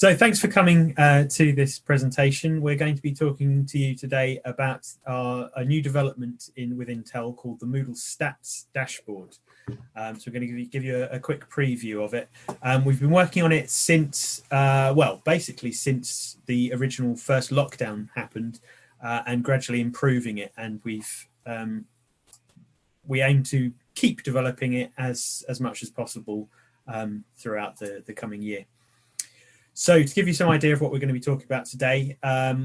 So thanks for coming to this presentation. We're going to be talking to you today about a new development with Intel called the Moodle Stats Dashboard. So we're going to give you a quick preview of it. We've been working on it since, basically since the original first lockdown happened, and gradually improving it. And we aim to keep developing it as much as possible throughout the coming year. So to give you some idea of what we're going to be talking about today,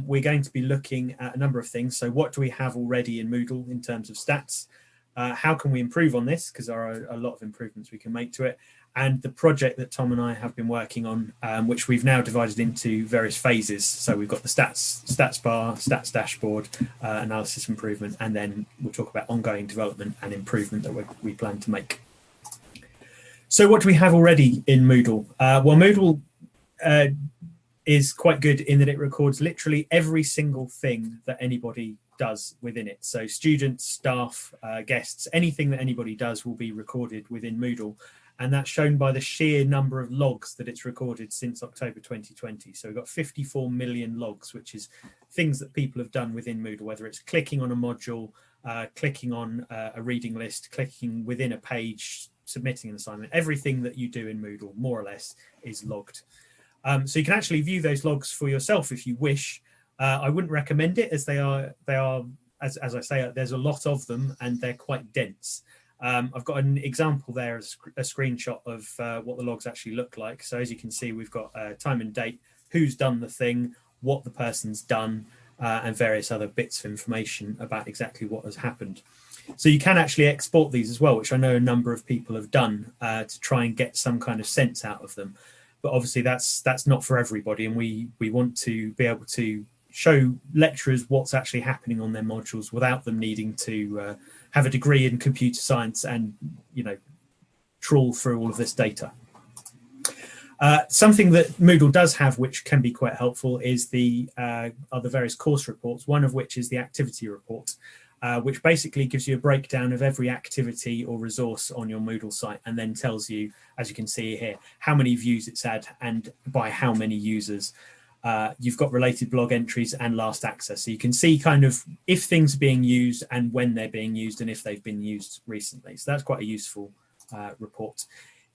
we're going to be looking at a number of things. So what do we have already in Moodle in terms of stats? How can we improve on this? Because there are a lot of improvements we can make to it. And the project that Tom and I have been working on, which we've now divided into various phases. So we've got the stats bar, stats dashboard, analysis improvement, and then we'll talk about ongoing development and improvement that we plan to make. So what do we have already in Moodle? Moodle is quite good in that it records literally every single thing that anybody does within it. So students, staff, guests, anything that anybody does will be recorded within Moodle. And that's shown by the sheer number of logs that it's recorded since October 2020. So we've got 54 million logs, which is things that people have done within Moodle, whether it's clicking on a module, clicking on a reading list, clicking within a page, submitting an assignment. Everything that you do in Moodle, more or less, is logged. So you can actually view those logs for yourself if you wish. I wouldn't recommend it, as they are as I say, there's a lot of them and they're quite dense. I've got an example there, a screenshot of what the logs actually look like. So as you can see, we've got time and date, who's done the thing, what the person's done, and various other bits of information about exactly what has happened. So you can actually export these as well, which I know a number of people have done to try and get some kind of sense out of them. But obviously that's not for everybody, and we want to be able to show lecturers what's actually happening on their modules without them needing to have a degree in computer science and trawl through all of this data. Something that Moodle does have, which can be quite helpful, is the various course reports, one of which is the activity report, which basically gives you a breakdown of every activity or resource on your Moodle site, and then tells you, as you can see here, how many views it's had and by how many users. You've got related blog entries and last access. So you can see kind of if things are being used and when they're being used and if they've been used recently. So that's quite a useful report.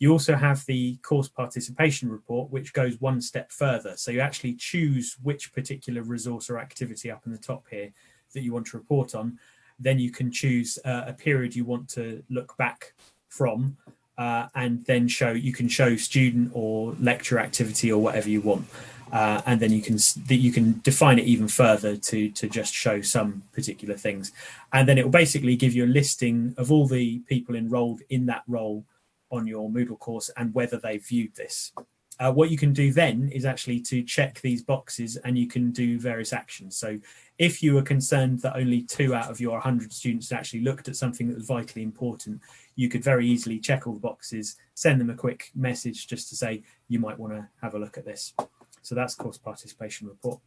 You also have the course participation report, which goes one step further. So you actually choose which particular resource or activity up in the top here that you want to report on. Then you can choose a period you want to look back from, and then you can show student or lecture activity or whatever you want. And then you can define it even further to just show some particular things. And then it will basically give you a listing of all the people enrolled in that role on your Moodle course and whether they viewed this. What you can do then is actually to check these boxes, and you can do various actions. So if you were concerned that only 2 out of your 100 students actually looked at something that was vitally important, you could very easily check all the boxes, send them a quick message just to say you might want to have a look at this. So that's course participation report.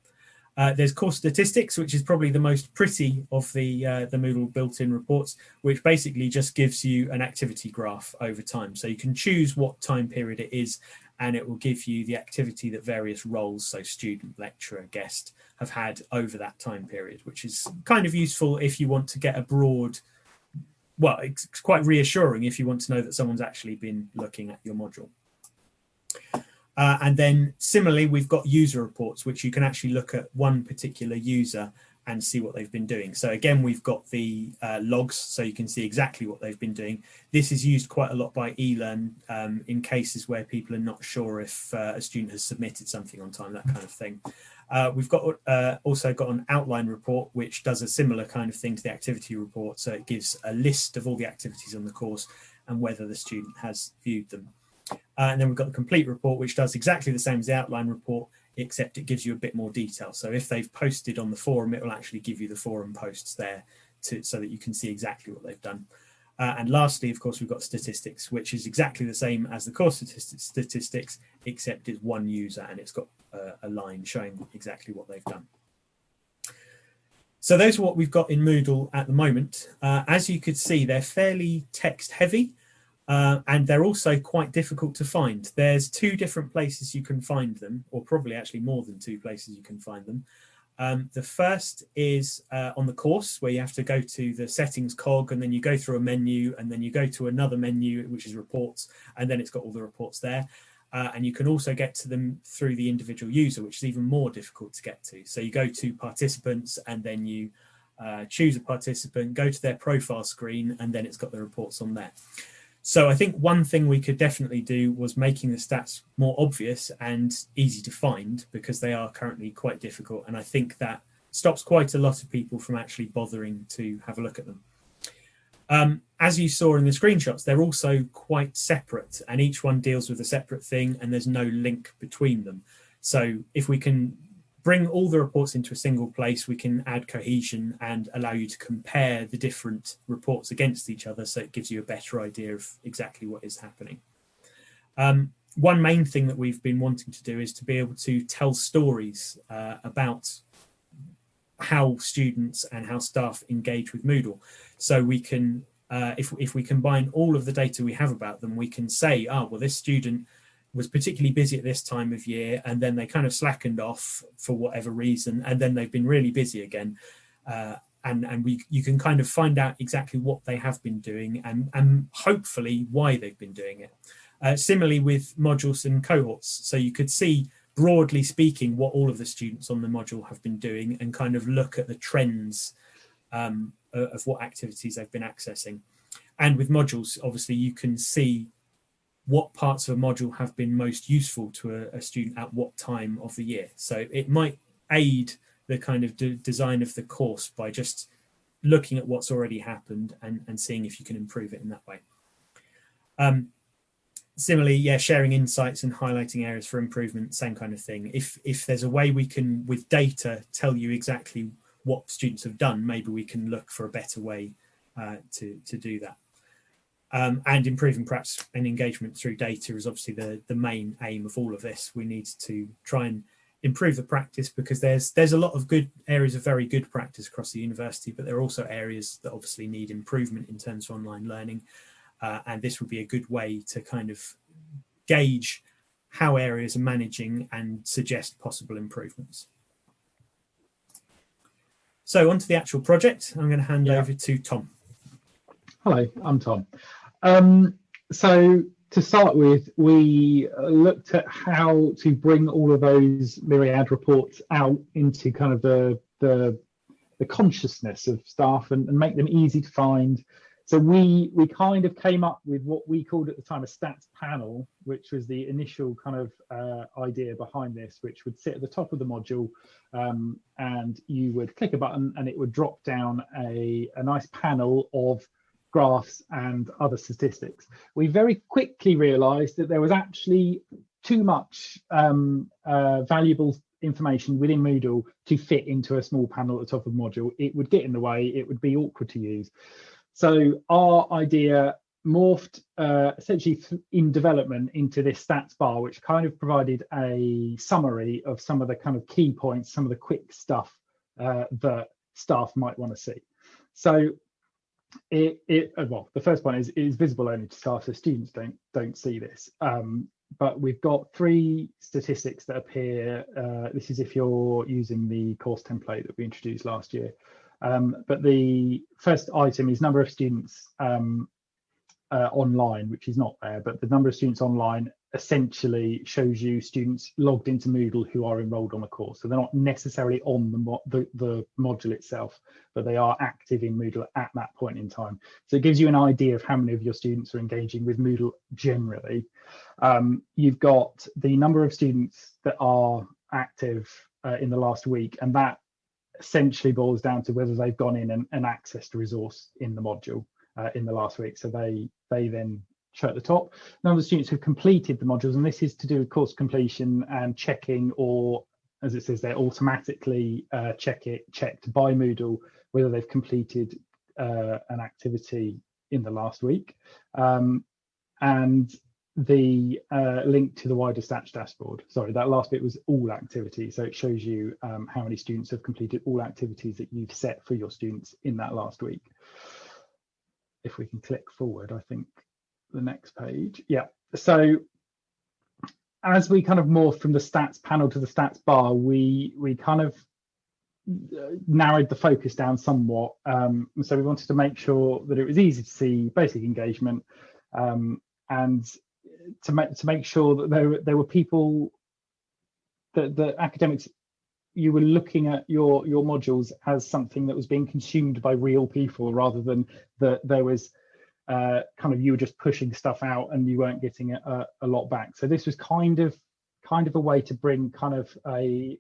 There's course statistics, which is probably the most pretty of the Moodle built-in reports, which basically just gives you an activity graph over time. So you can choose what time period it is, and it will give you the activity that various roles, so student, lecturer, guest, have had over that time period, which is kind of useful if you want to get a broad, well, it's quite reassuring if you want to know that someone's actually been looking at your module. And then similarly, we've got user reports, which you can actually look at one particular user and see what they've been doing. So again, we've got the logs, so you can see exactly what they've been doing. This is used quite a lot by eLearn in cases where people are not sure if a student has submitted something on time, that kind of thing. We've got also got an outline report, which does a similar kind of thing to the activity report. So it gives a list of all the activities on the course and whether the student has viewed them. And then we've got the complete report, which does exactly the same as the outline report, except it gives you a bit more detail. So if they've posted on the forum, it will actually give you the forum posts there so that you can see exactly what they've done. And lastly, of course, we've got statistics, which is exactly the same as the course statistics, except it's one user and it's got a line showing exactly what they've done. So those are what we've got in Moodle at the moment. As you could see, they're fairly text heavy. And they're also quite difficult to find. There's 2 different places you can find them, or probably actually more than 2 places you can find them. The first is on the course, where you have to go to the settings cog, and then you go through a menu, and then you go to another menu, which is reports, and then it's got all the reports there. And you can also get to them through the individual user, which is even more difficult to get to. So you go to participants, and then you choose a participant, go to their profile screen, and then it's got the reports on there. So I think one thing we could definitely do was making the stats more obvious and easy to find, because they are currently quite difficult. And I think that stops quite a lot of people from actually bothering to have a look at them. As you saw in the screenshots, they're also quite separate, and each one deals with a separate thing, and there's no link between them. So if we can bring all the reports into a single place, we can add cohesion and allow you to compare the different reports against each other, so it gives you a better idea of exactly what is happening. One main thing that we've been wanting to do is to be able to tell stories about how students and how staff engage with Moodle. So we can, if we combine all of the data we have about them, we can say, oh, well, this student was particularly busy at this time of year, and then they kind of slackened off for whatever reason, and then they've been really busy again. And you can kind of find out exactly what they have been doing, and hopefully why they've been doing it. Similarly with modules and cohorts. So you could see, broadly speaking, what all of the students on the module have been doing, and kind of look at the trends of what activities they've been accessing. And with modules, obviously, you can see what parts of a module have been most useful to a student at what time of the year. So it might aid the kind of design of the course by just looking at what's already happened and seeing if you can improve it in that way. Similarly, yeah, sharing insights and highlighting areas for improvement, same kind of thing. If there's a way we can, with data, tell you exactly what students have done, maybe we can look for a better way to do that. And improving practice and engagement through data is obviously the main aim of all of this. We need to try and improve the practice, because there's a lot of good areas of very good practice across the university, but there are also areas that obviously need improvement in terms of online learning. And this would be a good way to kind of gauge how areas are managing and suggest possible improvements. So on to the actual project. I'm going to hand over to Tom. Hello, I'm Tom. So to start with, we looked at how to bring all of those myriad reports out into kind of the consciousness of staff and make them easy to find. So we kind of came up with what we called at the time a stats panel, which was the initial kind of idea behind this, which would sit at the top of the module, and you would click a button and it would drop down a nice panel of graphs and other statistics. We very quickly realized that there was actually too much valuable information within Moodle to fit into a small panel at the top of the module. It would get in the way, it would be awkward to use. So our idea morphed essentially in development into this stats bar, which kind of provided a summary of some of the kind of key points, some of the quick stuff that staff might want to see. So well, the first point is visible only to staff, so students don't see this. But we've got 3 statistics that appear. This is if you're using the course template that we introduced last year. But the first item is number of students online, which is not there, but the number of students online essentially shows you students logged into Moodle who are enrolled on the course. So they're not necessarily on the module itself, but they are active in Moodle at that point in time. So it gives you an idea of how many of your students are engaging with Moodle generally. You've got the number of students that are active in the last week, and that essentially boils down to whether they've gone in and accessed a resource in the module in the last week. So they then show at the top number of students who've completed the modules, and this is to do with course completion and checking, or as it says there, automatically checked by Moodle whether they've completed an activity in the last week, and the link to the wider stats dashboard. Sorry, that last bit was all activities, so it shows you how many students have completed all activities that you've set for your students in that last week. If we can click forward, I think the next page. Yeah. So as we kind of morphed from the stats panel to the stats bar, we kind of narrowed the focus down somewhat. So we wanted to make sure that it was easy to see basic engagement, and to make sure that there were people, that the academics, you were looking at your modules as something that was being consumed by real people, rather than that there was kind of, you were just pushing stuff out and you weren't getting a lot back. So this was kind of a way to bring kind of a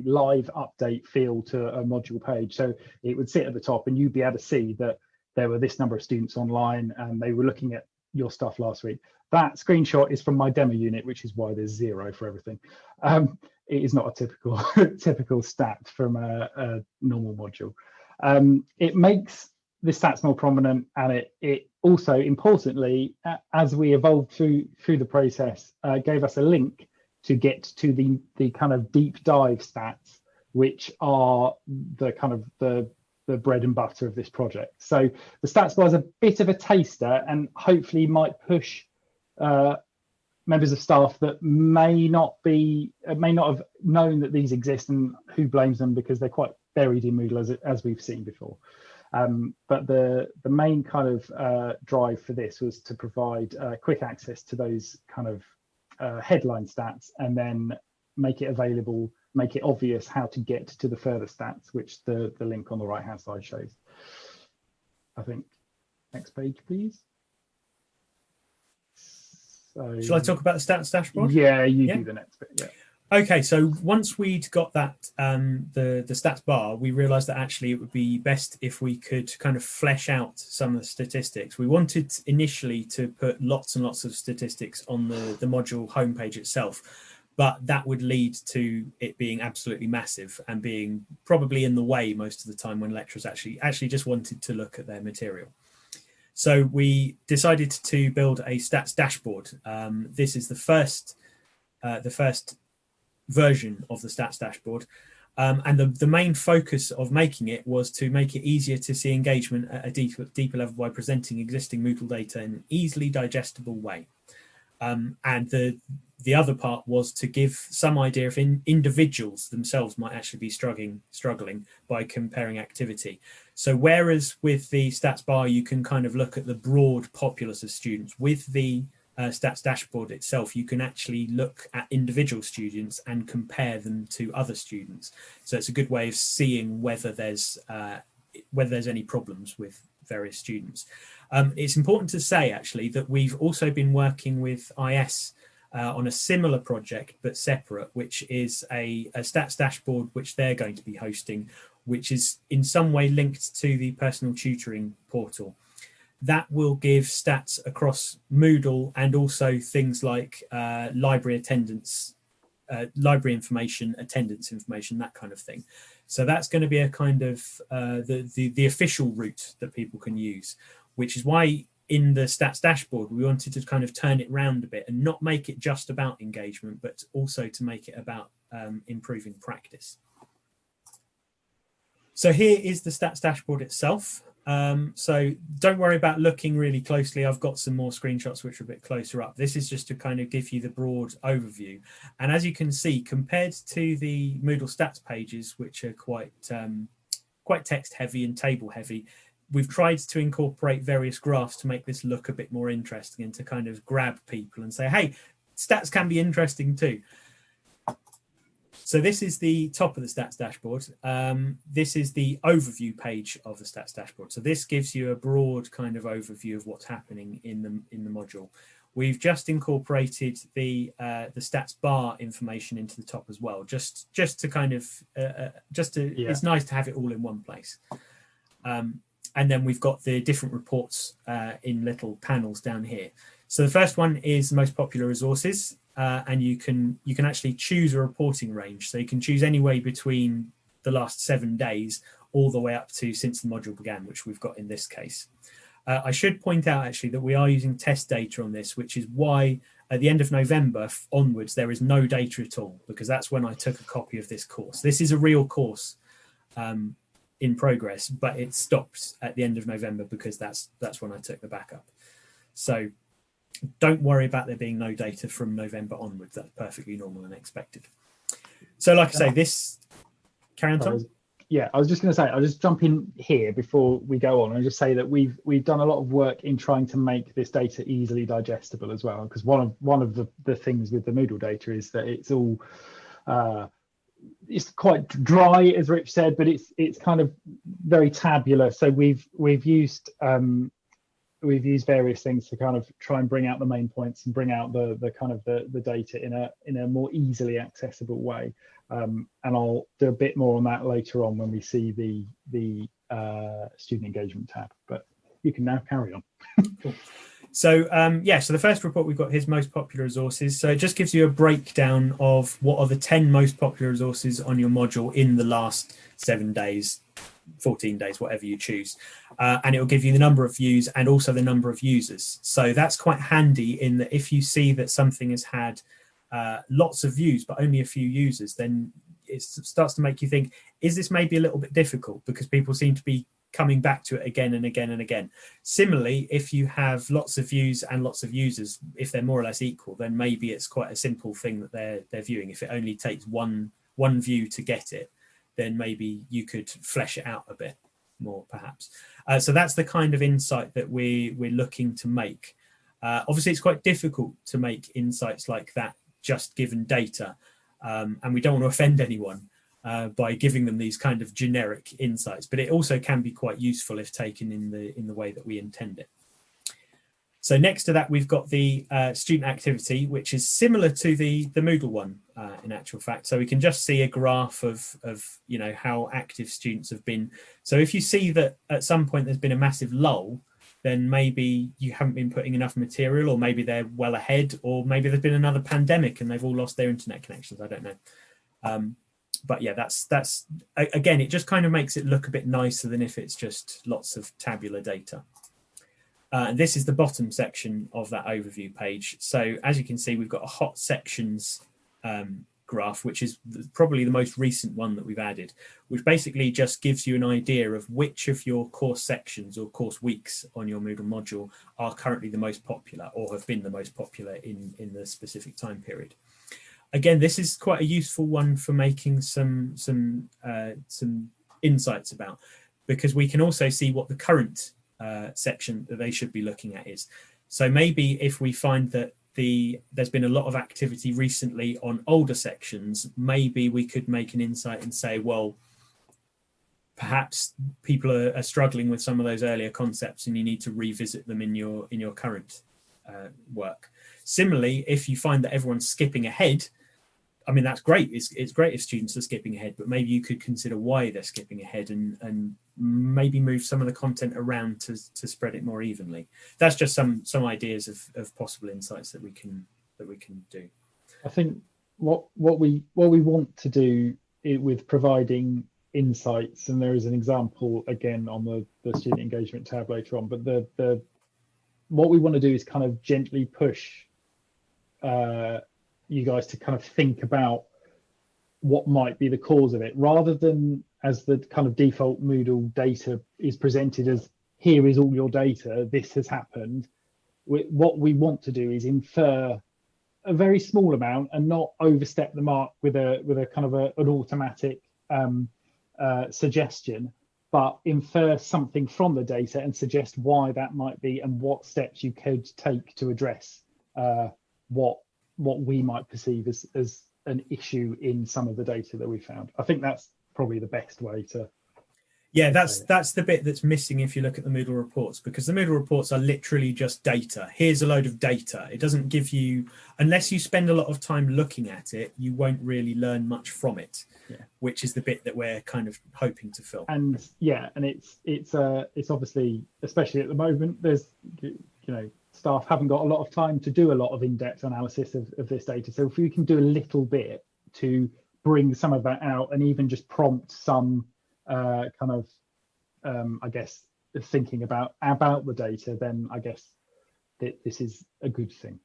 live update feel to a module page. So it would sit at the top and you'd be able to see that there were this number of students online and they were looking at your stuff last week. That screenshot is from my demo unit, which is why there's 0 for everything. It is not a typical typical stat from a normal module. It makes the stats more prominent, and it also, importantly, as we evolved through the process, gave us a link to get to the kind of deep dive stats, which are the kind of the bread and butter of this project. So the stats bar is a bit of a taster, and hopefully might push members of staff that may not have known that these exist, and who blames them, because they're quite buried in Moodle, as we've seen before. But the main kind of drive for this was to provide quick access to those kind of headline stats, and then make it available, make it obvious how to get to the further stats, which the link on the right hand side shows. I think next page, please. So, shall I talk about the stats dashboard? Yeah, you do the next bit. Yeah. Okay, so once we'd got that the stats bar, we realized that actually it would be best if we could kind of flesh out some of the statistics. We wanted initially to put lots and lots of statistics on the module homepage itself, but that would lead to it being absolutely massive and being probably in the way most of the time when lecturers actually just wanted to look at their material. So we decided to build a stats dashboard. This is the first version of the stats dashboard, and the main focus of making it was to make it easier to see engagement at a deeper level by presenting existing Moodle data in an easily digestible way. And the other part was to give some idea if individuals themselves might actually be struggling by comparing activity. So whereas with the stats bar you can kind of look at the broad populace of students, with the stats dashboard itself you can actually look at individual students and compare them to other students. So it's a good way of seeing whether there's any problems with various students. It's important to say actually that we've also been working with IS on a similar project but separate, which is a stats dashboard which they're going to be hosting, which is in some way linked to the personal tutoring portal. That will give stats across Moodle and also things like library attendance, library information, attendance information, that kind of thing. So that's going to be a kind of the official route that people can use, which is why in the stats dashboard we wanted to kind of turn it round a bit and not make it just about engagement, but also to make it about improving practice. So here is the stats dashboard itself. So don't worry about looking really closely. I've got some more screenshots which are a bit closer up. This is just to kind of give you the broad overview. And as you can see, compared to the Moodle stats pages, which are quite text heavy and table heavy, we've tried to incorporate various graphs to make this look a bit more interesting and to kind of grab people and say, hey, stats can be interesting too. So this is the top of the stats dashboard. This is the overview page of the stats dashboard. So this gives you a broad kind of overview of what's happening in the module. We've just incorporated the stats bar information into the top as well, just to kind of it's nice to have it all in one place. And then we've got the different reports in little panels down here. So the first one is most popular resources. And you can actually choose a reporting range. So you can choose any way between the last 7 days all the way up to since the module began, which we've got in this case. I should point out actually that we are using test data on this, which is why at the end of November onwards, there is no data at all, because that's when I took a copy of this course. This is a real course in progress, but it stopped at the end of November because that's when I took the backup. So Don't worry about there being no data from November onwards. That's perfectly normal and expected. So like I say, this, carry on, Tom. Yeah, I was just going to say, I'll just jump in here before we go on and just say that we've done a lot of work in trying to make this data easily digestible as well, because one of the things with the Moodle data is that it's all it's quite dry, as Rich said, but it's kind of very tabular. So we've used various things to kind of try and bring out the main points and bring out the kind of the data in a more easily accessible way. And I'll do a bit more on that later on when we see the student engagement tab. But you can now carry on. Cool. So so the first report we've got here is most popular resources. So it just gives you a breakdown of what are the 10 most popular resources on your module in the last 7 days, 14 days, whatever you choose. And it will give you the number of views and also the number of users. So that's quite handy in that if you see that something has had lots of views but only a few users, then it starts to make you think, is this maybe a little bit difficult because people seem to be coming back to it again and again and again. Similarly, if you have lots of views and lots of users, if they're more or less equal, then maybe it's quite a simple thing that they're viewing. If it only takes one view to get it, then maybe you could flesh it out a bit more, perhaps. So that's the kind of insight that we're looking to make. Obviously, it's quite difficult to make insights like that just given data, and we don't want to offend anyone by giving them these kind of generic insights, but it also can be quite useful if taken in the way that we intend it. So next to that, we've got the student activity, which is similar to the Moodle one in actual fact. So we can just see a graph of how active students have been. So if you see that at some point there's been a massive lull, then maybe you haven't been putting enough material, or maybe they're well ahead, or maybe there's been another pandemic and they've all lost their internet connections. I don't know. But yeah, that's again, it just kind of makes it look a bit nicer than if it's just lots of tabular data. And this is the bottom section of that overview page. So as you can see, we've got a hot sections graph, which is probably the most recent one that we've added, which basically just gives you an idea of which of your course sections or course weeks on your Moodle module are currently the most popular or have been the most popular in the specific time period. Again, this is quite a useful one for making some insights about, because we can also see what the current section that they should be looking at is. So maybe if we find that there's been a lot of activity recently on older sections, maybe we could make an insight and say, well, perhaps people are struggling with some of those earlier concepts and you need to revisit them in your current work. Similarly, if you find that everyone's skipping ahead, I mean, that's great. It's great if students are skipping ahead, but maybe you could consider why they're skipping ahead and maybe move some of the content around to spread it more evenly. That's just some ideas of possible insights that we can do. I think what we want to do with providing insights, and there is an example again on the student engagement tab later on, but the what we want to do is kind of gently push you guys to kind of think about what might be the cause of it, rather than as the kind of default Moodle data is presented as, here is all your data, this has happened. What we want to do is infer a very small amount and not overstep the mark with a kind of an automatic suggestion, but infer something from the data and suggest why that might be and what steps you could take to address what we might perceive as an issue in some of the data that we found. I think that's probably the best way to. Yeah, that's the bit that's missing if you look at the Moodle reports, because the Moodle reports are literally just data. Here's a load of data. It doesn't give you, unless you spend a lot of time looking at it, you won't really learn much from it, which is the bit that we're kind of hoping to fill. And yeah, and it's obviously, especially at the moment, there's staff haven't got a lot of time to do a lot of in-depth analysis of this data. So if we can do a little bit to bring some of that out and even just prompt some I guess thinking about the data, then I guess this is a good thing.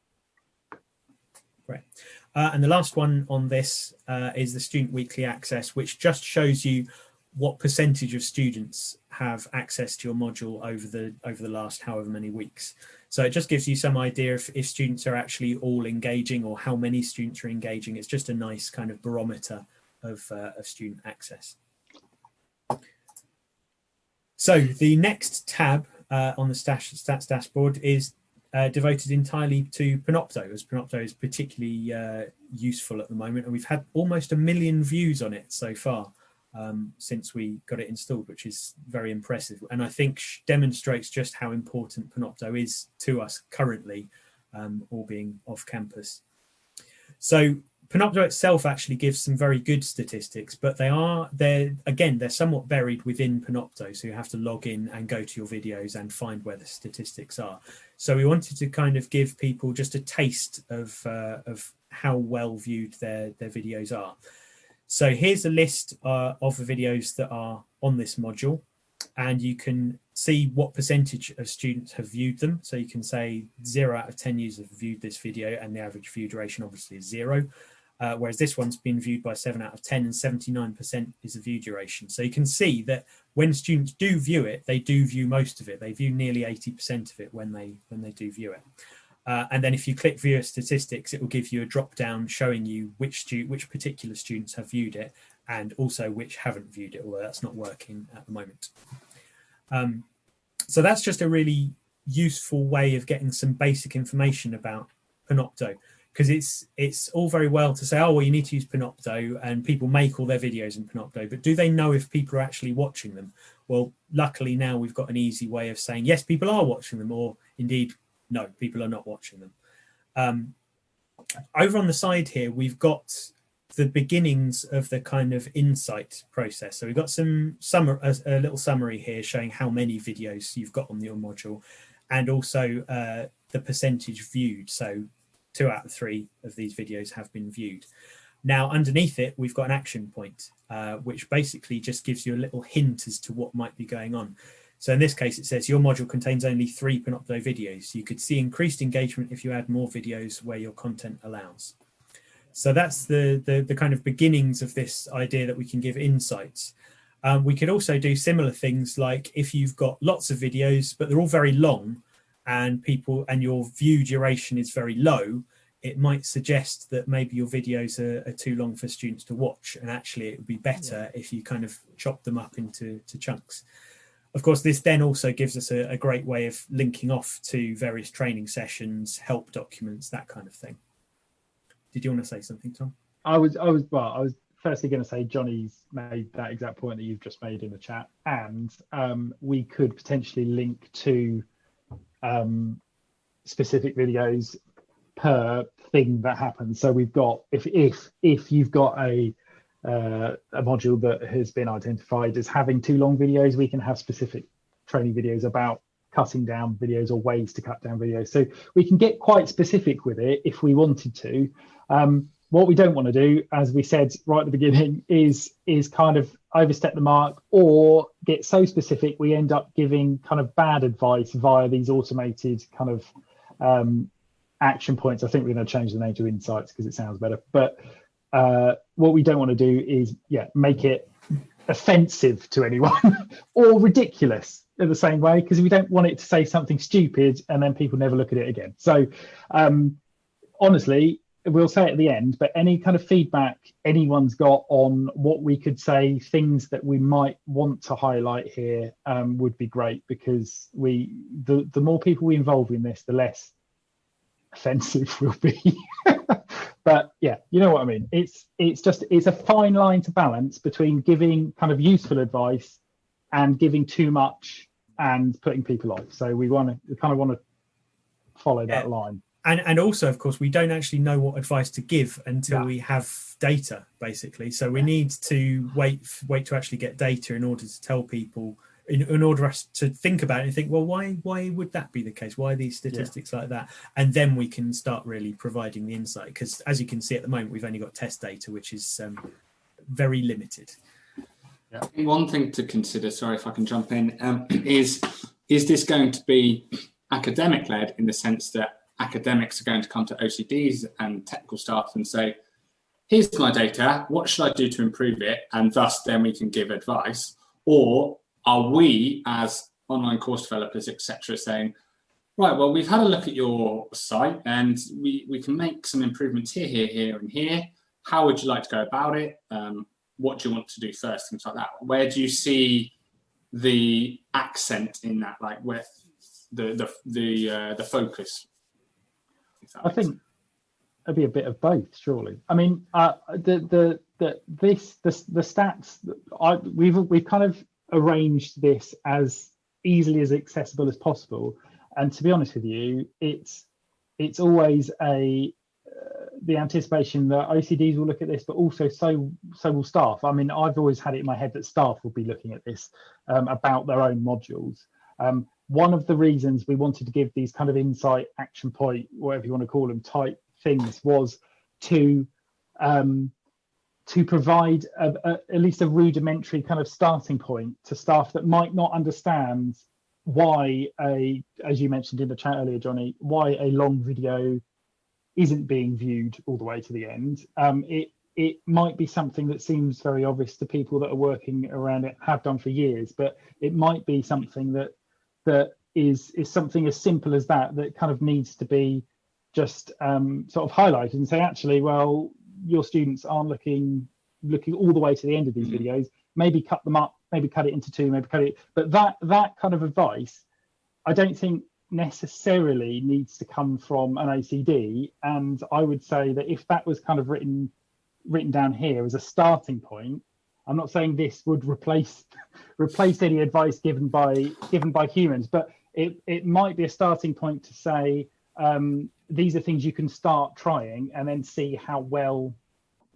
Right. And the last one on this is the student weekly access, which just shows you what percentage of students have access to your module over the last however many weeks. So it just gives you some idea if students are actually all engaging or how many students are engaging. It's just a nice kind of barometer of student access. So the next tab on the stats dashboard is devoted entirely to Panopto, as Panopto is particularly useful at the moment, and we've had almost 1 million views on it so far since we got it installed, which is very impressive, and I think demonstrates just how important Panopto is to us currently, all being off campus. So Panopto itself actually gives some very good statistics, but they're somewhat buried within Panopto, so you have to log in and go to your videos and find where the statistics are. So we wanted to kind of give people just a taste of how well viewed their videos are. So here's a list of the videos that are on this module, and you can see what percentage of students have viewed them. So you can say 0 out of 10 users have viewed this video, and the average view duration obviously is 0. Whereas this one's been viewed by 7 out of 10, and 79% is the view duration. So you can see that when students do view it, they do view most of it. They view nearly 80% of it when they do view it. And then if you click viewer statistics, it will give you a drop down showing you which particular students have viewed it and also which haven't viewed it, although that's not working at the moment. So that's just a really useful way of getting some basic information about Panopto. Because it's all very well to say, oh, well, you need to use Panopto, and people make all their videos in Panopto, but do they know if people are actually watching them? Well, luckily now we've got an easy way of saying, yes, people are watching them, or indeed, no, people are not watching them. Over on the side here, we've got the beginnings of the kind of insight process. So we've got a little summary here showing how many videos you've got on your module, and also the percentage viewed. So 2 out of 3 of these videos have been viewed. Now, underneath it, we've got an action point, which basically just gives you a little hint as to what might be going on. So in this case, it says your module contains only 3 Panopto videos. You could see increased engagement if you add more videos where your content allows. So that's the kind of beginnings of this idea that we can give insights. We could also do similar things like if you've got lots of videos, but they're all very long, and your view duration is very low, it might suggest that maybe your videos are too long for students to watch, and actually it would be better if you kind of chop them up into chunks. Of course, this then also gives us a great way of linking off to various training sessions, help documents, that kind of thing. Did you want to say something, Tom? I was firstly going to say Johnny's made that exact point that you've just made in the chat, and we could potentially link to specific videos per thing that happens. So we've got if you've got a module that has been identified as having too long videos, we can have specific training videos about cutting down videos or ways to cut down videos. So we can get quite specific with it if we wanted to. What we don't want to do, as we said right at the beginning, is kind of overstep the mark or get so specific we end up giving kind of bad advice via these automated kind of action points. I think we're going to change the name to insights because it sounds better. But what we don't want to do is make it offensive to anyone or ridiculous in the same way, because we don't want it to say something stupid and then people never look at it again. So honestly, we'll say at the end, but any kind of feedback anyone's got on what we could say, things that we might want to highlight here, would be great, because the more people we involve in this, the less offensive we'll be. But yeah, you know what I mean. It's a fine line to balance between giving kind of useful advice and giving too much and putting people off. So we kind of want to follow that line. And also, of course, we don't actually know what advice to give until we have data, basically. So we need to wait to actually get data in order to tell people, in order us to think about it and think, well, why would that be the case? Why are these statistics like that? And then we can start really providing the insight. Because as you can see at the moment, we've only got test data, which is very limited. Yeah. One thing to consider, sorry if I can jump in, is this going to be academic-led in the sense that academics are going to come to OCDs and technical staff and say, here's my data, what should I do to improve it? And thus then we can give advice. Or are we as online course developers, etc., saying, Right, well, we've had a look at your site and we can make some improvements here, and here. How would you like to go about it? What do you want to do first? Things like that. Where do you see the accent in that, like where the focus? I think it'd be a bit of both, surely. I mean, the stats, we've kind of arranged this as easily as accessible as possible. And to be honest with you, it's always the anticipation that OCDs will look at this, but also so will staff. I mean, I've always had it in my head that staff will be looking at this about their own modules. One of the reasons we wanted to give these kind of insight, action point, whatever you want to call them, type things was to provide at least a rudimentary kind of starting point to staff that might not understand why as you mentioned in the chat earlier, Johnny, why a long video isn't being viewed all the way to the end. It might be something that seems very obvious to people that are working around it, have done for years, but it might be something that is something as simple as that kind of needs to be just sort of highlighted and say, actually, well, your students aren't looking all the way to the end of these videos. Maybe cut them up, maybe cut it into two, maybe cut it. But that kind of advice, I don't think necessarily needs to come from an OCD. And I would say that if that was kind of written down here as a starting point, I'm not saying this would replace any advice given by humans, but it might be a starting point to say these are things you can start trying and then see how well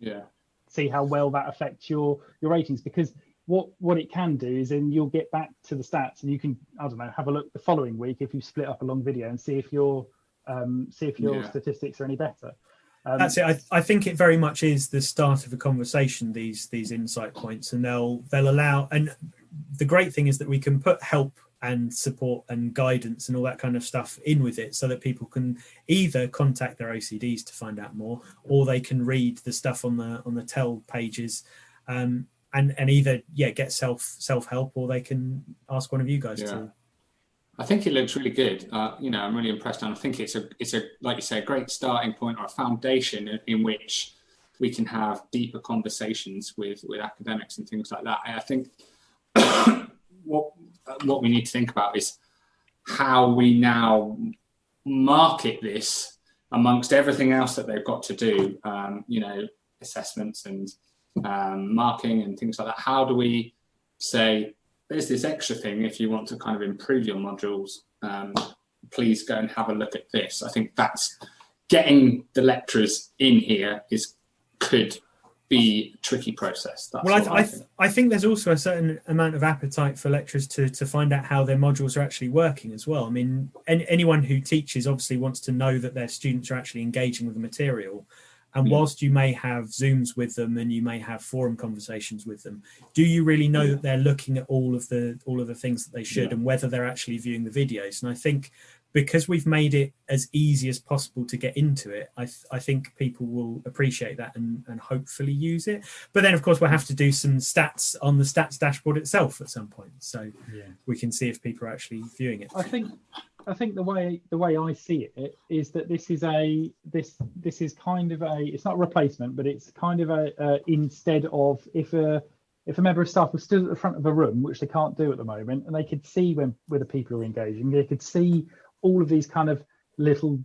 that affects your ratings. Because what it can do is then you'll get back to the stats and you can, I don't know, have a look the following week if you split up a long video and see if your statistics are any better. That's it. I think it very much is the start of a conversation, these insight points, and they'll allow, and the great thing is that we can put help and support and guidance and all that kind of stuff in with it, so that people can either contact their OCDs to find out more, or they can read the stuff on the tell pages, and either get self-help, or they can ask one of you guys to. I think it looks really good. I'm really impressed, and I think it's a like you say, a great starting point or a foundation in which we can have deeper conversations with academics and things like that. I think what we need to think about is how we now market this amongst everything else that they've got to do. Assessments and marking and things like that. How do we say, there's this extra thing, if you want to kind of improve your modules, please go and have a look at this. I think that's getting the lecturers in here could be a tricky process. I think there's also a certain amount of appetite for lecturers to find out how their modules are actually working as well. I mean, anyone who teaches obviously wants to know that their students are actually engaging with the material. And whilst you may have Zooms with them and you may have forum conversations with them, do you really know that they're looking at all of the things that they should and whether they're actually viewing the videos? And I think because we've made it as easy as possible to get into it, I think people will appreciate that and hopefully use it. But then, of course, we'll have to do some stats on the stats dashboard itself at some point, so we can see if people are actually viewing it. I think the way I see it is that this is kind of it's not a replacement, but it's kind of a instead of if a member of staff was stood at the front of a room, which they can't do at the moment, and they could see where the people are engaging, they could see all of these kind of little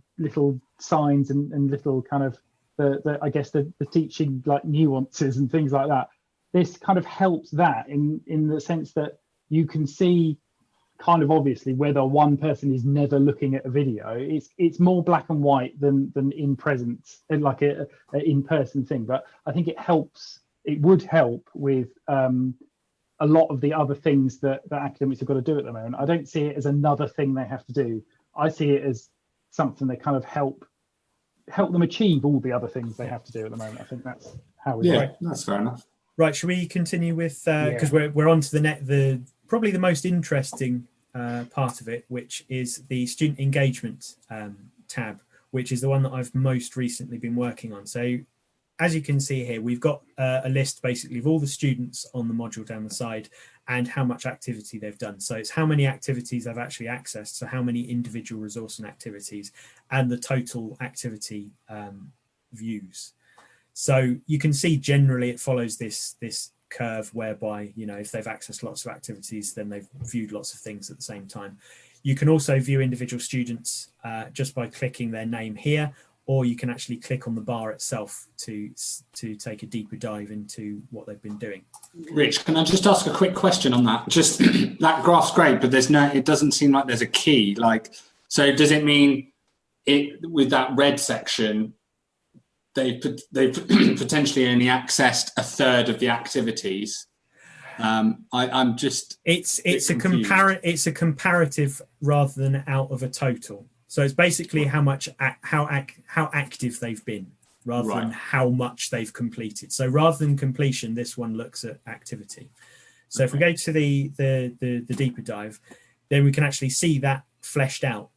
signs and little kind of the teaching like nuances and things like that. This kind of helps that in the sense that you can see kind of obviously whether one person is never looking at a video. It's more black and white than in presence, like a in-person thing. But I think it would help with a lot of the other things that academics have got to do at the moment. I don't see it as another thing they have to do. I see it as something that kind of help them achieve all the other things they have to do at the moment. I think that's how we right. That's fair enough. Right, should we continue with because we're on to the probably the most interesting part of it, which is the student engagement tab, which is the one that I've most recently been working on. So as you can see here, we've got a list basically of all the students on the module down the side and how much activity they've done. So it's how many activities they've actually accessed, so how many individual resource and activities, and the total activity views. So you can see generally it follows this curve whereby, you know, if they've accessed lots of activities, then they've viewed lots of things at the same time. You can also view individual students just by clicking their name here, or you can actually click on the bar itself to take a deeper dive into what they've been doing. Rich, can I just ask a quick question on that? Just that graph's great, but it doesn't seem like there's a key. Like, so does it mean with that red section, they've potentially only accessed a third of the activities? I'm just it's a comparative rather than out of a total. So it's basically how active they've been rather than how much they've completed. So rather than completion, this one looks at activity. So if we go to the deeper dive, then we can actually see that fleshed out.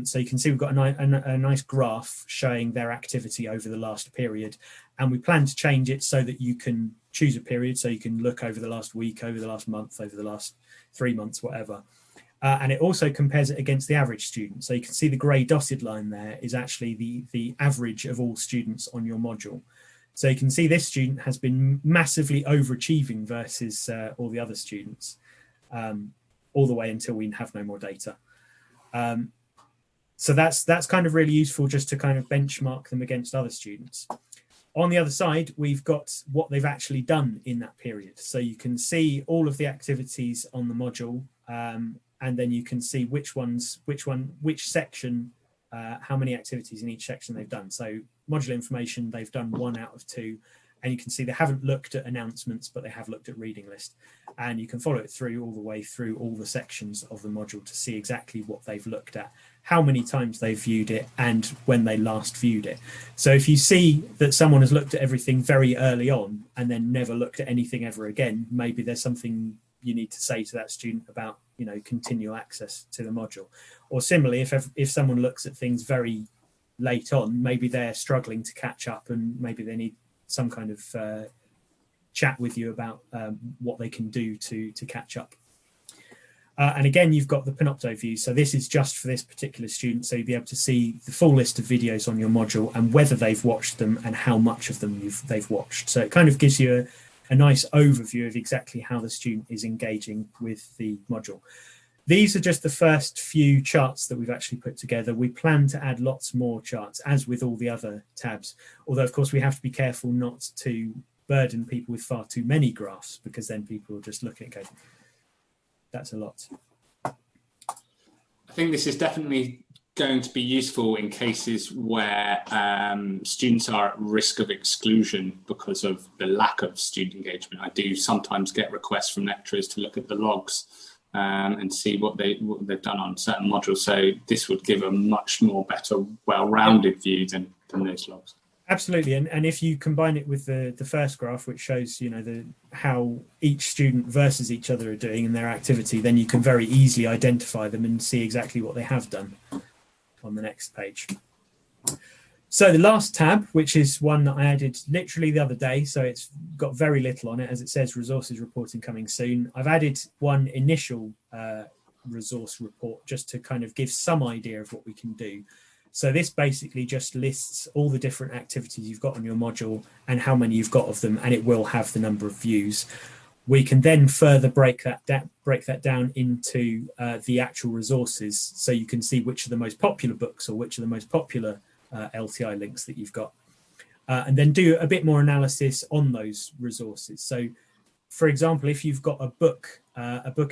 So you can see we've got a nice graph showing their activity over the last period, and we plan to change it so that you can choose a period, so you can look over the last week, over the last month, over the last 3 months, whatever. And it also compares it against the average student. So you can see the grey dotted line there is actually the average of all students on your module. So you can see this student has been massively overachieving versus all the other students, all the way until we have no more data. So that's kind of really useful just to kind of benchmark them against other students. On the other side, we've got what they've actually done in that period. So you can see all of the activities on the module, and then you can see which section, how many activities in each section they've done. So module information, they've done 1 out of 2. And you can see they haven't looked at announcements, but they have looked at reading list. And you can follow it through all the way through all the sections of the module to see exactly what they've looked at, how many times they've viewed it, and when they last viewed it. So if you see that someone has looked at everything very early on and then never looked at anything ever again, maybe there's something you need to say to that student about, you know, continual access to the module. Or similarly, if someone looks at things very late on, maybe they're struggling to catch up and maybe they need some kind of chat with you about what they can do to catch up. And again, you've got the Panopto view. So this is just for this particular student. So you'll be able to see the full list of videos on your module and whether they've watched them and how much of them they've watched. So it kind of gives you a nice overview of exactly how the student is engaging with the module. These are just the first few charts that we've actually put together. We plan to add lots more charts, as with all the other tabs. Although, of course, we have to be careful not to burden people with far too many graphs, because then people will just look at it and go, that's a lot. I think this is definitely going to be useful in cases where students are at risk of exclusion because of the lack of student engagement. I do sometimes get requests from lecturers to look at the logs and see what they've done on certain modules. So this would give a much more better, well-rounded view than those logs. Absolutely, and if you combine it with the first graph, which shows, you know, how each student versus each other are doing in their activity, then you can very easily identify them and see exactly what they have done on the next page. So the last tab, which is one that I added literally the other day, so it's got very little on it, as it says resources reporting coming soon. I've added one initial resource report just to kind of give some idea of what we can do. So this basically just lists all the different activities you've got on your module and how many you've got of them, and it will have the number of views. We can then further break that down into the actual resources, so you can see which are the most popular books or which are the most popular LTI links that you've got, and then do a bit more analysis on those resources. So, for example, if you've got a book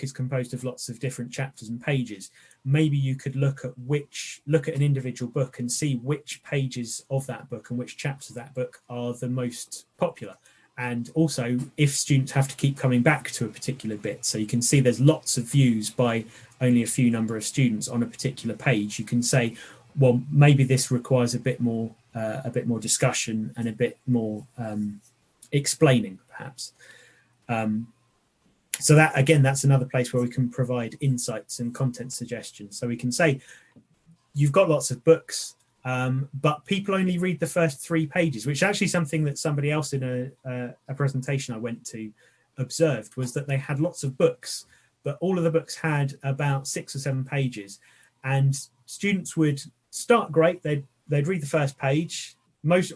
is composed of lots of different chapters and pages. Maybe you could look at an individual book and see which pages of that book and which chapters of that book are the most popular. And also, if students have to keep coming back to a particular bit, so you can see there's lots of views by only a few number of students on a particular page, you can say, well, maybe this requires a bit more discussion and a bit more explaining, perhaps. So that, again, that's another place where we can provide insights and content suggestions. So we can say, you've got lots of books. but people only read the first 3 pages, which is actually something that somebody else in a presentation I went to observed, was that they had lots of books, but all of the books had about 6 or 7 pages, and students would start great. They'd read the first page.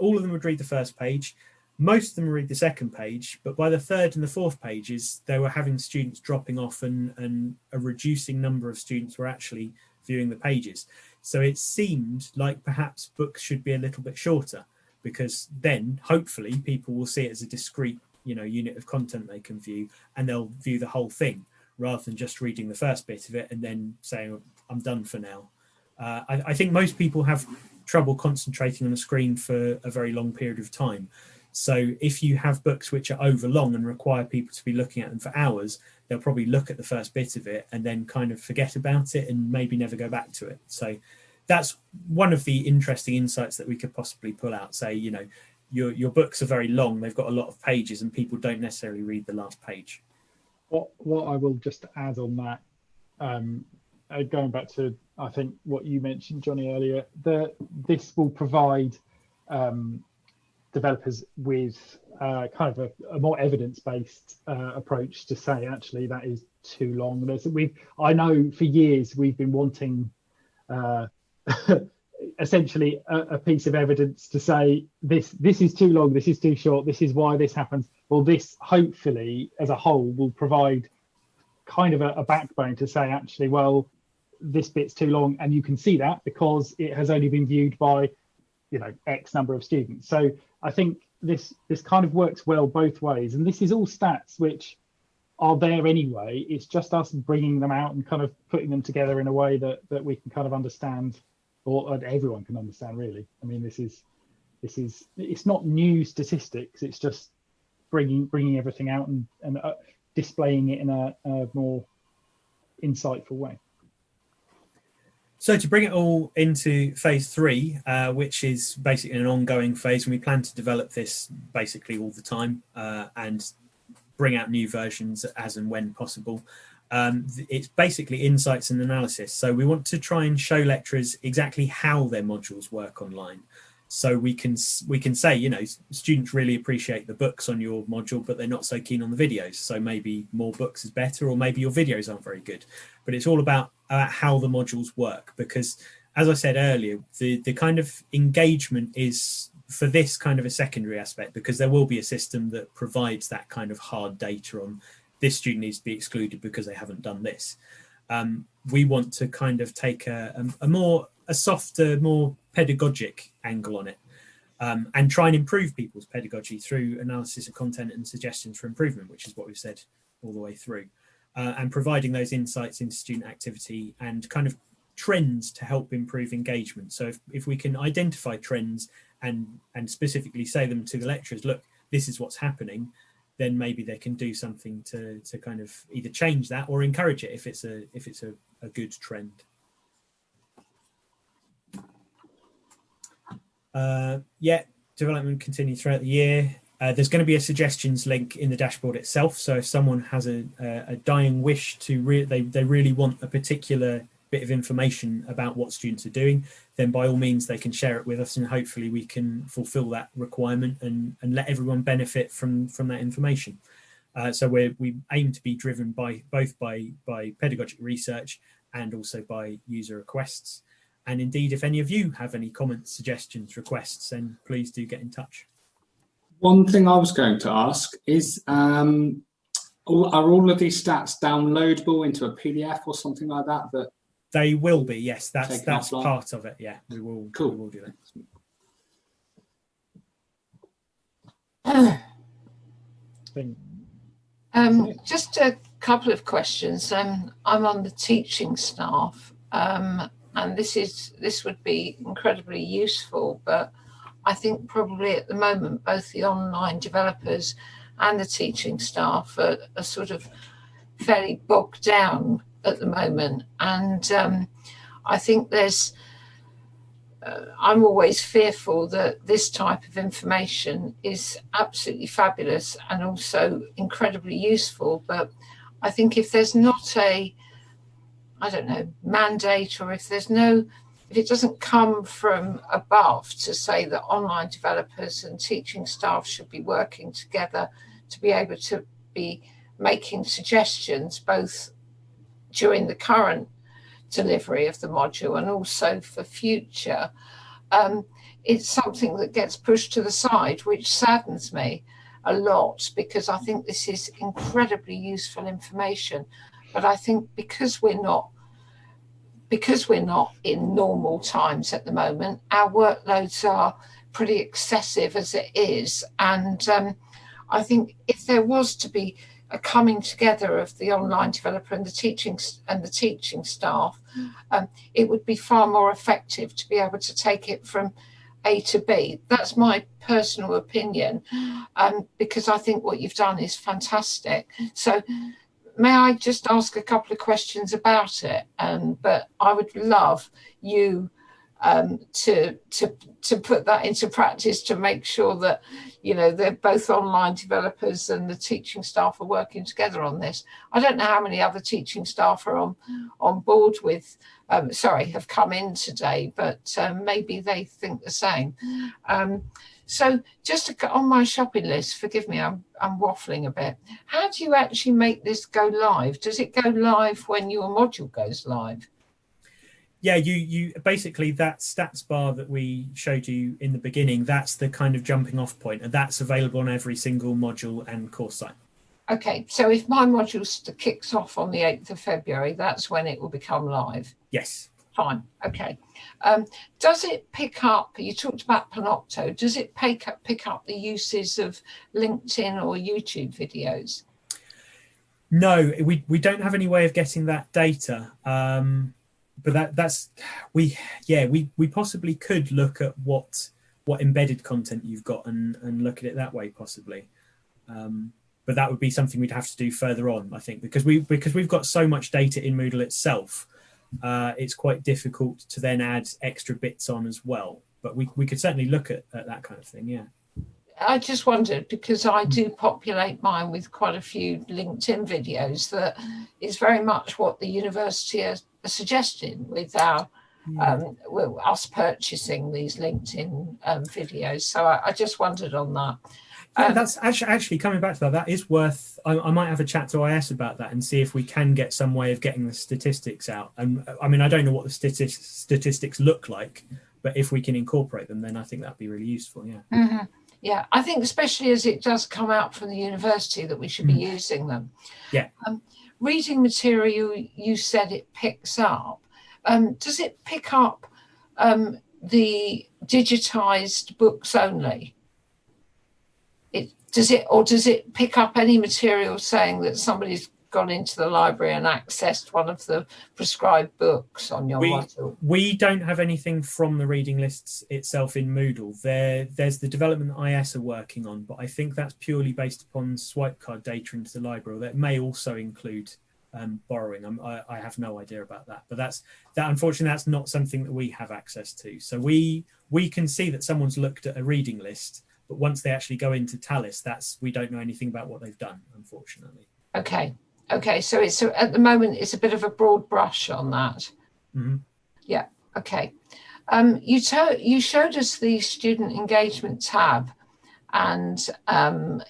All of them would read the first page. Most of them read the second page, but by the 3rd and the 4th pages, they were having students dropping off, and a reducing number of students were actually viewing the pages. So it seemed like perhaps books should be a little bit shorter, because then hopefully people will see it as a discrete, unit of content they can view, and they'll view the whole thing rather than just reading the first bit of it and then saying, I'm done for now. I think most people have trouble concentrating on a screen for a very long period of time. So if you have books which are overlong and require people to be looking at them for hours, they'll probably look at the first bit of it and then kind of forget about it and maybe never go back to it. So that's one of the interesting insights that we could possibly pull out. Say, your books are very long, they've got a lot of pages, and people don't necessarily read the last page. What I will just add on that, going back to, I think, what you mentioned, Johnny, earlier, this will provide developers with kind of a more evidence-based approach to say, actually, that is too long. I know for years we've been wanting essentially a piece of evidence to say this is too long, this is too short, this is why this happens. Well, this hopefully as a whole will provide kind of a backbone to say, actually, well, this bit's too long, and you can see that because it has only been viewed by X number of students. So I think this kind of works well both ways, and this is all stats which are there anyway. It's just us bringing them out and kind of putting them together in a way that we can kind of understand, or everyone can understand, really. I mean, this is it's not new statistics, it's just bringing everything out and displaying it in a more insightful way. So to bring it all into phase 3, which is basically an ongoing phase, and we plan to develop this basically all the time and bring out new versions as and when possible. It's basically insights and analysis. So we want to try and show lecturers exactly how their modules work online. So we can say, students really appreciate the books on your module, but they're not so keen on the videos. So maybe more books is better, or maybe your videos aren't very good. But it's all about how the modules work, because as I said earlier, the kind of engagement is for this kind of a secondary aspect, because there will be a system that provides that kind of hard data on this student needs to be excluded because they haven't done this. We want to kind of take a softer, more pedagogic angle on it, and try and improve people's pedagogy through analysis of content and suggestions for improvement, which is what we've said all the way through, and providing those insights into student activity and kind of trends to help improve engagement. So if we can identify trends and specifically say them to the lecturers, look, this is what's happening, then maybe they can do something to kind of either change that or encourage it if it's a good trend. Development continue throughout the year. There's going to be a suggestions link in the dashboard itself. So if someone has a dying wish to they really want a particular bit of information about what students are doing, then by all means they can share it with us, and hopefully we can fulfill that requirement and let everyone benefit from that information. So we aim to be driven both by pedagogic research and also by user requests. And indeed, if any of you have any comments, suggestions, requests, then please do get in touch. One thing I was going to ask is, are all of these stats downloadable into a PDF or something like that? They will be, yes. That's part of it. Yeah, we will. Cool. We will do that. Just a couple of questions. I'm on the teaching staff, and this would be incredibly useful, but I think probably at the moment both the online developers and the teaching staff are sort of fairly bogged down at the moment, and I think I'm always fearful that this type of information is absolutely fabulous and also incredibly useful, but I think if there's not a mandate, or if there's no if it doesn't come from above to say that online developers and teaching staff should be working together to be able to be making suggestions both during the current delivery of the module and also for future, it's something that gets pushed to the side, which saddens me a lot, because I think this is incredibly useful information. But I think because we're not in normal times at the moment, our workloads are pretty excessive as it is. And I think if there was to be a coming together of the online developer and the teaching staff, it would be far more effective to be able to take it from A to B. That's my personal opinion, because I think what you've done is fantastic. So may I just ask a couple of questions about it? But I would love you to put that into practice, to make sure that, you know, they're both online developers and the teaching staff are working together on this. I don't know how many other teaching staff are on board with, have come in today, but maybe they think the same. So just on my shopping list, forgive me, I'm waffling a bit. How do you actually make this go live? Does it go live when your module goes live? Yeah, you basically, that stats bar that we showed you in the beginning, that's the kind of jumping off point, and that's available on every single module and course site. Okay, so if my module kicks off on the 8th of February, that's when it will become live? Yes. Fine, okay. Does it pick up, you talked about Panopto, does it pick up the uses of LinkedIn or YouTube videos? No, we don't have any way of getting that data. But we possibly could look at what embedded content you've got and look at it that way possibly. But that would be something we'd have to do further on, I think, because we've got so much data in Moodle itself. It's quite difficult to then add extra bits on as well. But we could certainly look at that kind of thing, yeah. I just wondered, because I do populate mine with quite a few LinkedIn videos, that is very much what the university are suggesting with our us purchasing these LinkedIn videos. So I just wondered on that. Yeah, that's actually coming back to that. That is worth. I might have a chat to IS about that and see if we can get some way of getting the statistics out. And I mean, I don't know what the statistics look like, but if we can incorporate them, then I think that'd be really useful. Yeah. Mm-hmm. Yeah, I think especially as it does come out from the university that we should be using them. Yeah. Reading material, you said it picks up. Does it pick up the digitized books only? Does it pick up any material saying that somebody's gone into the library and accessed one of the prescribed books on your module? We don't have anything from the reading lists itself in Moodle. There's the development that IS are working on, but I think that's purely based upon swipe card data into the library. That may also include borrowing. I have no idea about that, but unfortunately that's not something that we have access to. So we can see that someone's looked at a reading list, but once they actually go into Tallis, we don't know anything about what they've done, unfortunately. Okay, so it's at the moment it's a bit of a broad brush on that. Mm-hmm. Yeah. Okay. You showed us the student engagement tab, and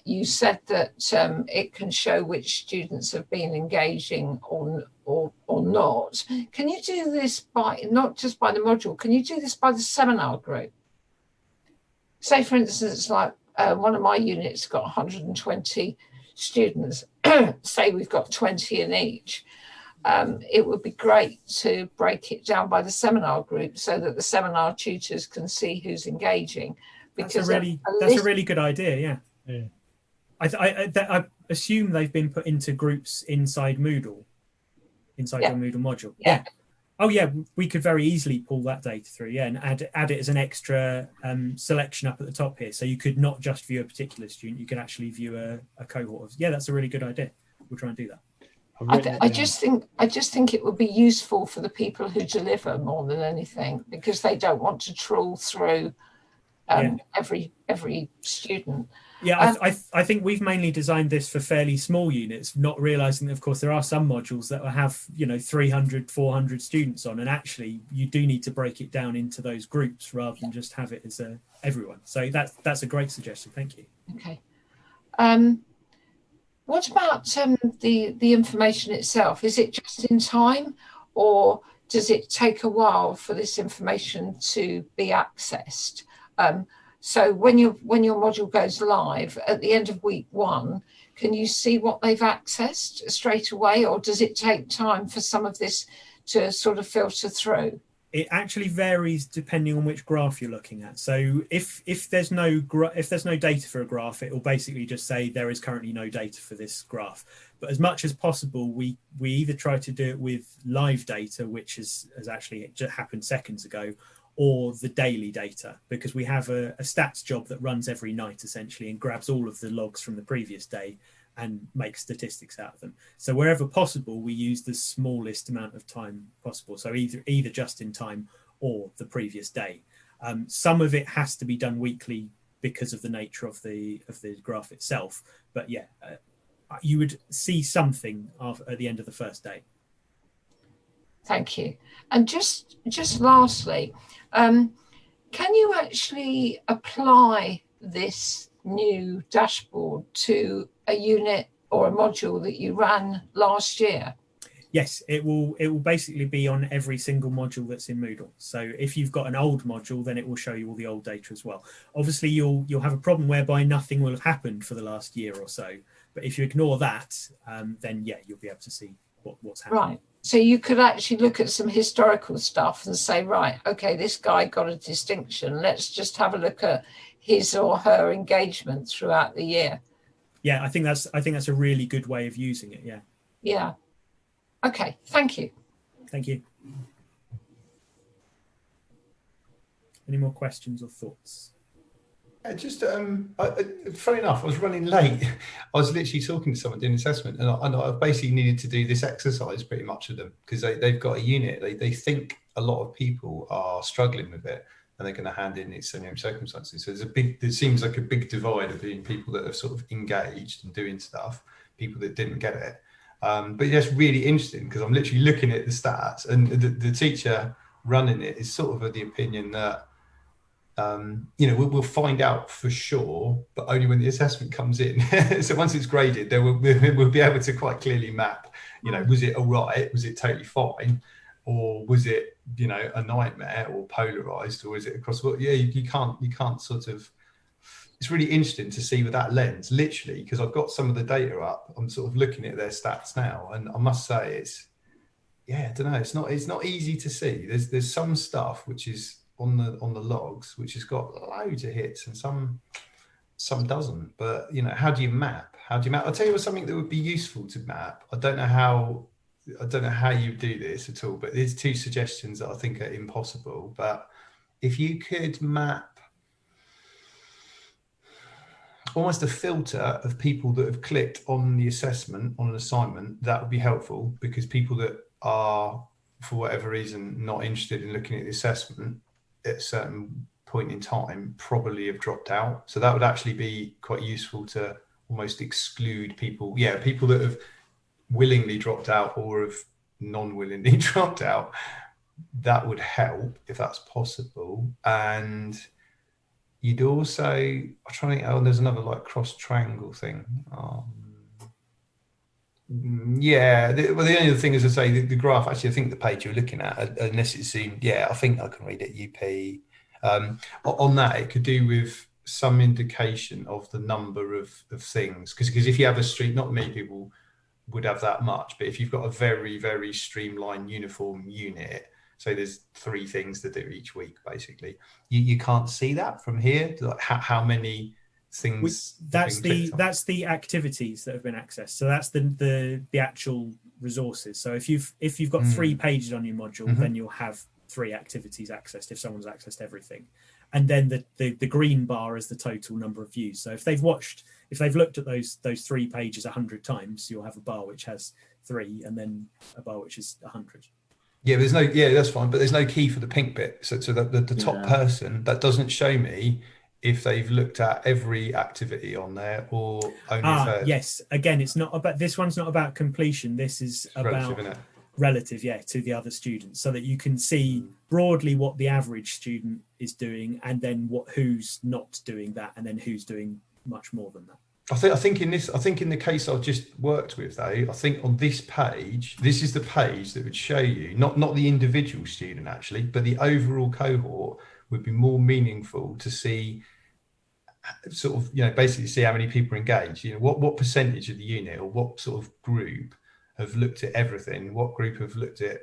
you said that it can show which students have been engaging or not. Can you do this by not just by the module? Can you do this by the seminar group? Say, for instance, like one of my units got 120 students. Say we've got 20 in each. It would be great to break it down by the seminar group so that the seminar tutors can see who's engaging. Because that's a really good idea. Yeah. I assume they've been put into groups inside Moodle, your Moodle module. Yeah. Oh yeah, we could very easily pull that data through. Yeah, and add it as an extra selection up at the top here. So you could not just view a particular student; you could actually view a cohort of. Yeah, that's a really good idea. We'll try and do that. I just think it would be useful for the people who deliver more than anything, because they don't want to trawl through every student. Yeah, I think we've mainly designed this for fairly small units, not realizing that, of course, there are some modules that will have, 300, 400 students on, and actually you do need to break it down into those groups rather than just have it as everyone. So that's a great suggestion. Thank you. Okay. What about the information itself? Is it just in time, or does it take a while for this information to be accessed? So when your module goes live at the end of week 1, can you see what they've accessed straight away, or does it take time for some of this to sort of filter through? It actually varies depending on which graph you're looking at. So if there's no data for a graph, it will basically just say there is currently no data for this graph. But as much as possible, we either try to do it with live data, which has actually just happened seconds ago, or the daily data, because we have a stats job that runs every night essentially and grabs all of the logs from the previous day and makes statistics out of them. So wherever possible, we use the smallest amount of time possible. So either just in time or the previous day. Some of it has to be done weekly because of the nature of the graph itself. But yeah, you would see something at the end of the first day. Thank you. And just lastly, can you actually apply this new dashboard to a unit or a module that you ran last year? Yes, it will basically be on every single module that's in Moodle. So if you've got an old module, then it will show you all the old data as well. Obviously, you'll have a problem whereby nothing will have happened for the last year or so. But if you ignore that, then yeah, you'll be able to see what's happening. Right. So you could actually look at some historical stuff and say, right, okay, this guy got a distinction. Let's just have a look at his or her engagement throughout the year. Yeah, I think that's a really good way of using it. Yeah. Yeah. Okay. Thank you. Thank you. Any more questions or thoughts? Just funny enough, I was running late. I was literally talking to someone doing assessment, and I basically needed to do this exercise pretty much with them because they've got a unit. They think a lot of people are struggling with it, and they're going to hand in extenuating circumstances. So there seems like a big divide between people that have sort of engaged and doing stuff, people that didn't get it. But that's really interesting because I'm literally looking at the stats, and the teacher running it is sort of the opinion that we'll find out for sure, but only when the assessment comes in. So once it's graded, then we'll be able to quite clearly map, was it all right? Was it totally fine? Or was it, a nightmare or polarized, or is it across? Well, yeah, you can't sort of, it's really interesting to see with that lens, literally, because I've got some of the data up. I'm sort of looking at their stats now, and I must say I don't know, it's not easy to see. There's some stuff which is on the logs, which has got loads of hits, and some doesn't. But how do you map? I'll tell you something that would be useful to map. I don't know how you do this at all, but there's 2 suggestions that I think are impossible. But if you could map almost a filter of people that have clicked on the assessment on an assignment, that would be helpful, because people that are, for whatever reason, not interested in looking at the assessment at a certain point in time probably have dropped out. So that would actually be quite useful to almost exclude people that have willingly dropped out or have non-willingly dropped out. That would help if that's possible. And you'd also, I'm trying to think, there's another like cross triangle thing. The only other thing is to say the graph, actually, I think the page you're looking at, unless it's zoomed, I think I can read it, UP. On that, it could do with some indication of the number of things. Because if you have a street, not many people would have that much, but if you've got a very, very streamlined uniform unit, so there's 3 things to do each week, basically, you can't see that from here, like how many things. That's the activities that have been accessed. So that's the actual resources. So if you've got 3 pages on your module, then you'll have 3 activities accessed if someone's accessed everything. And then the green bar is the total number of views. So if they've looked at those 3 pages 100 times, you'll have a bar which has 3, and then a bar which is 100. That's fine, but there's no key for the pink bit. So that the top person, that doesn't show me if they've looked at every activity on there or only a third. Yes, again, it's not about, this one's not about completion, this is about relative, to the other students, so that you can see broadly what the average student is doing, and then who's not doing that, and then who's doing much more than that. I think in the case I've just worked with, though, I think on this page, this is the page that would show you not the individual student actually, but the overall cohort would be more meaningful to see, sort of, basically see how many people are engaged. What percentage of the unit or what sort of group have looked at everything, what group have looked at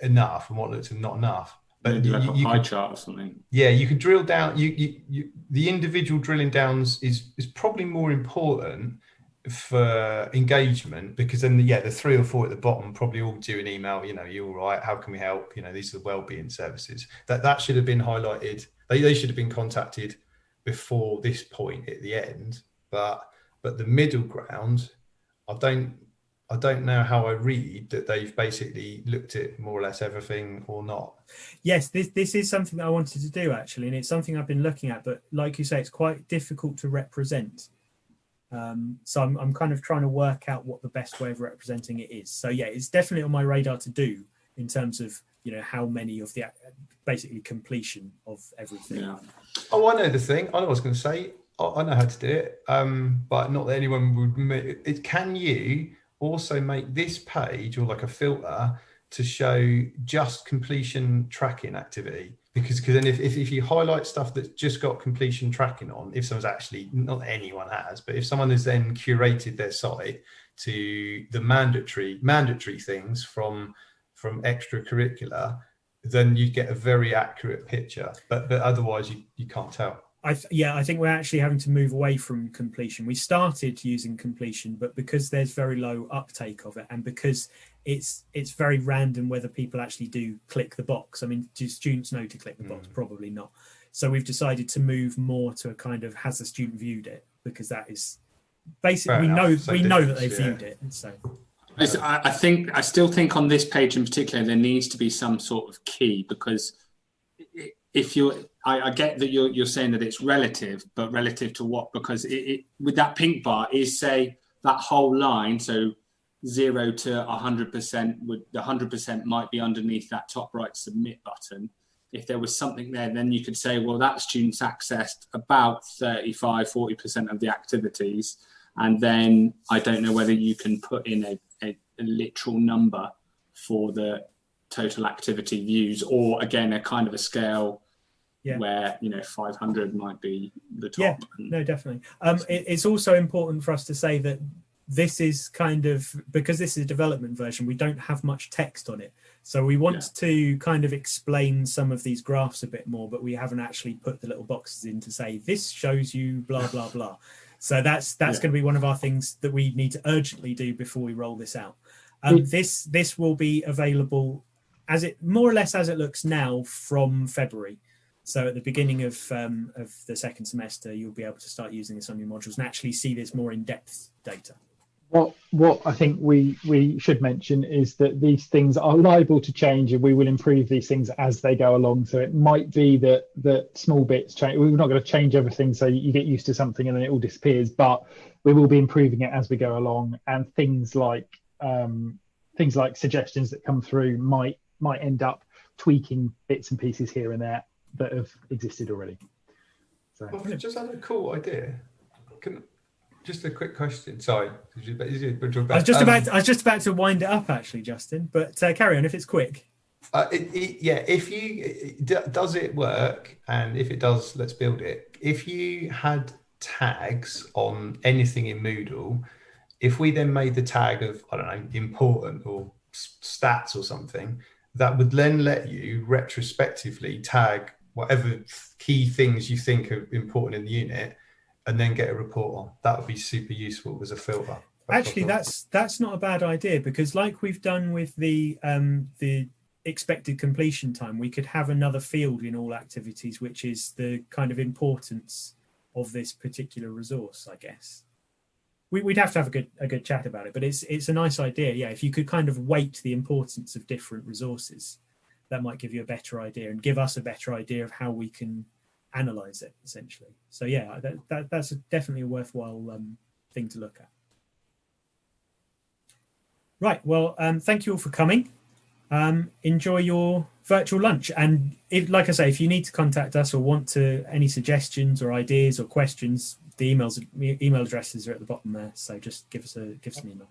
enough, and what looked at not enough. But maybe like a pie chart or something. Yeah, you could drill down. The individual drilling downs is probably more important for engagement, because then the 3 or 4 at the bottom probably all do an email. You all right? How can we help? These are the wellbeing services. That should have been highlighted. They should have been contacted before this point at the end. But the middle ground, I don't know how I read that they've basically looked at more or less everything or not. Yes, this is something that I wanted to do actually, and it's something I've been looking at, but like you say, it's quite difficult to represent. So I'm kind of trying to work out what the best way of representing it is. So yeah, it's definitely on my radar to do in terms of how many of the basically completion of everything. Yeah. Oh, I know the thing. I know what I was going to say. I know how to do it, but not that anyone would make it. Can you also make this page or like a filter to show just completion tracking activity? Because then if you highlight stuff that's just got completion tracking on, if someone's actually, not that anyone has, but if someone has then curated their site to the mandatory things from extracurricular, then you get a very accurate picture, but otherwise you can't tell. I think we're actually having to move away from completion. We started using completion, but because there's very low uptake of it, and because it's very random whether people actually do click the box. I mean, do students know to click the box? Probably not. So we've decided to move more to a kind of, has the student viewed it? Because that is basically, we know that they viewed it. And so I still think on this page in particular there needs to be some sort of key, because if I get that you're saying that it's relative, but relative to what? Because it with that pink bar is, say, that whole line, so 0 to 100%, the 100% might be underneath that top right submit button. If there was something there, then you could say, well, that student's accessed about 35-40% of the activities, and then I don't know whether you can put in a literal number for the total activity views, or again a kind of a scale where 500 might be the top. Yeah, no, definitely. It's also important for us to say that this is kind of, because this is a development version, we don't have much text on it, so we want to kind of explain some of these graphs a bit more, but we haven't actually put the little boxes in to say this shows you blah blah blah. So that's going to be one of our things that we need to urgently do before we roll this out. This will be available as it more or less as it looks now from February. So at the beginning of the second semester, you'll be able to start using this on your modules and actually see this more in-depth data. What I think we should mention is that these things are liable to change, and we will improve these things as they go along. So it might be that small bits change. We're not going to change everything, so you get used to something and then it all disappears. But we will be improving it as we go along, and things like suggestions that come through might end up tweaking bits and pieces here and there that have existed already. So I just had a cool idea. Just a quick question. Sorry, I was just about to wind it up actually, Justin. But carry on if it's quick. If does it work? And if it does, let's build it. If you had tags on anything in Moodle, if we then made the tag of, I don't know, important or stats or something, that would then let you retrospectively tag whatever key things you think are important in the unit, and then get a report on. That would be super useful as a filter. Actually, that's not a bad idea, because like we've done with the expected completion time, we could have another field in all activities, which is the kind of importance of this particular resource, I guess. We'd have to have a good chat about it, but it's a nice idea. Yeah, if you could kind of weight the importance of different resources, that might give you a better idea and give us a better idea of how we can analyze it essentially. So yeah, that's definitely a worthwhile thing to look at. Right, well, thank you all for coming. Enjoy your virtual lunch, and if, like I say, if you need to contact us or want to any suggestions or ideas or questions, the email addresses are at the bottom there, so just give us an email.